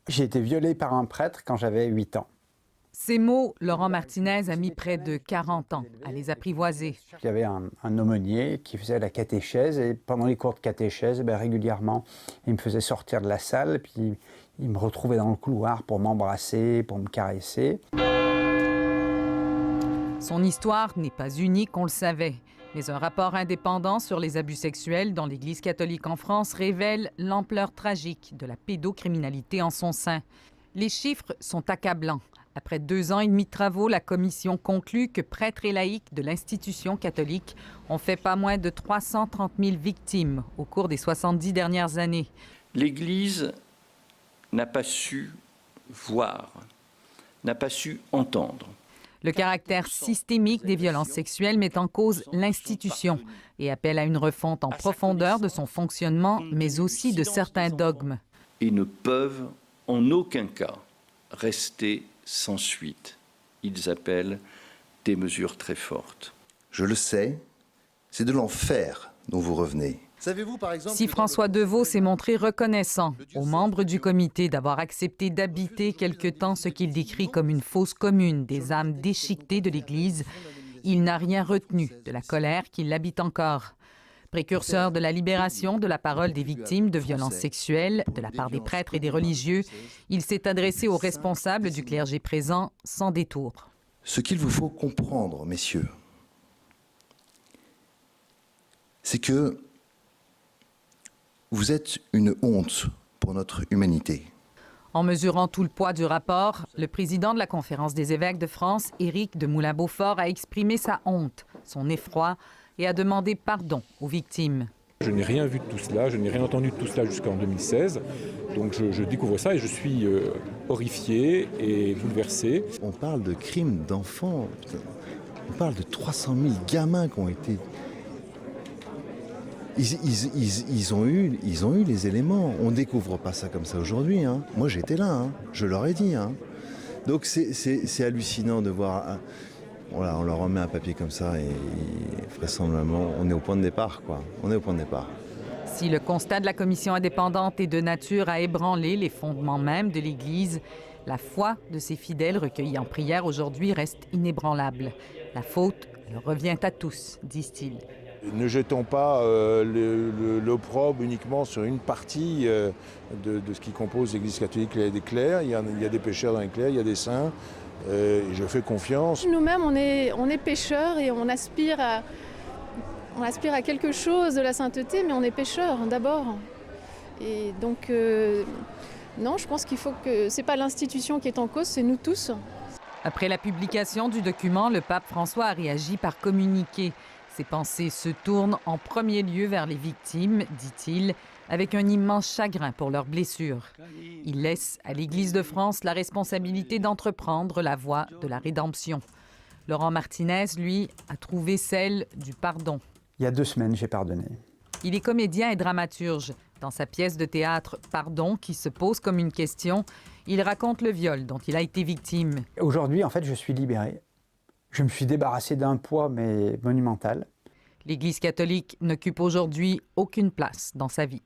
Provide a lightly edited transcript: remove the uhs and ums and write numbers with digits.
J'ai été violé par un prêtre quand j'avais 8 ans. Ces mots, Laurent Martinez a mis près de 40 ans à les apprivoiser. Il y avait un aumônier qui faisait la catéchèse et pendant les cours de catéchèse, régulièrement, il me faisait sortir de la salle puis il me retrouvait dans le couloir pour m'embrasser, pour me caresser. Son histoire n'est pas unique, on le savait. Mais un rapport indépendant sur les abus sexuels dans l'Église catholique en France révèle l'ampleur tragique de la pédocriminalité en son sein. Les chiffres sont accablants. Après 2 ans et demi de travaux, la commission conclut que prêtres et laïcs de l'institution catholique ont fait pas moins de 330 000 victimes au cours des 70 dernières années. L'Église n'a pas su voir, n'a pas su entendre. Le caractère systémique des violences sexuelles met en cause l'institution et appelle à une refonte en profondeur de son fonctionnement, mais aussi de certains dogmes. Et ne peuvent en aucun cas rester sans suite. Ils appellent des mesures très fortes. Je le sais, c'est de l'enfer dont vous revenez. Si François Deveau s'est montré reconnaissant aux membres du comité d'avoir accepté d'habiter quelque temps ce qu'il décrit comme une fosse commune des âmes déchiquetées de l'Église, il n'a rien retenu de la colère qui l'habite encore. Précurseur de la libération de la parole des victimes de violences sexuelles de la part des prêtres et des religieux, il s'est adressé aux responsables du clergé présent sans détour. Ce qu'il vous faut comprendre, messieurs, c'est que vous êtes une honte pour notre humanité. En mesurant tout le poids du rapport, le président de la Conférence des évêques de France, Éric de Moulin-Beaufort, a exprimé sa honte, son effroi et a demandé pardon aux victimes. Je n'ai rien vu de tout cela, je n'ai rien entendu de tout cela jusqu'en 2016. Donc je découvre ça et je suis horrifié et bouleversé. On parle de crimes d'enfants, on parle de 300 000 gamins qui ont été... Ils ont eu les éléments. On ne découvre pas ça comme ça aujourd'hui. Hein. Moi, j'étais là. Hein. Je leur ai dit. Hein. Donc, c'est hallucinant de voir... Voilà, on leur remet un papier comme ça et vraisemblablement, on est au point de départ, quoi. On est au point de départ. Si le constat de la commission indépendante est de nature à ébranler les fondements mêmes de l'Église, la foi de ses fidèles recueillis en prière aujourd'hui reste inébranlable. La faute leur revient à tous, disent-ils. Ne jetons pas l'opprobre uniquement sur une partie de ce qui compose l'Église catholique et des clercs. Il y a des pécheurs dans les clercs, il y a des saints. Je fais confiance. Nous-mêmes, on est pécheurs et on aspire à quelque chose de la sainteté, mais on est pécheurs d'abord. Et donc, non, je pense qu'il faut que c'est pas l'institution qui est en cause, c'est nous tous. Après la publication du document, le pape François a réagi par communiqué. Ses pensées se tournent en premier lieu vers les victimes, dit-il, avec un immense chagrin pour leurs blessures. Il laisse à l'Église de France la responsabilité d'entreprendre la voie de la rédemption. Laurent Martinez, lui, a trouvé celle du pardon. Il y a 2 semaines, j'ai pardonné. Il est comédien et dramaturge. Dans sa pièce de théâtre « Pardon » qui se pose comme une question, il raconte le viol dont il a été victime. Aujourd'hui, en fait, je suis libéré. Je me suis débarrassé d'un poids, mais monumental. L'Église catholique n'occupe aujourd'hui aucune place dans sa vie.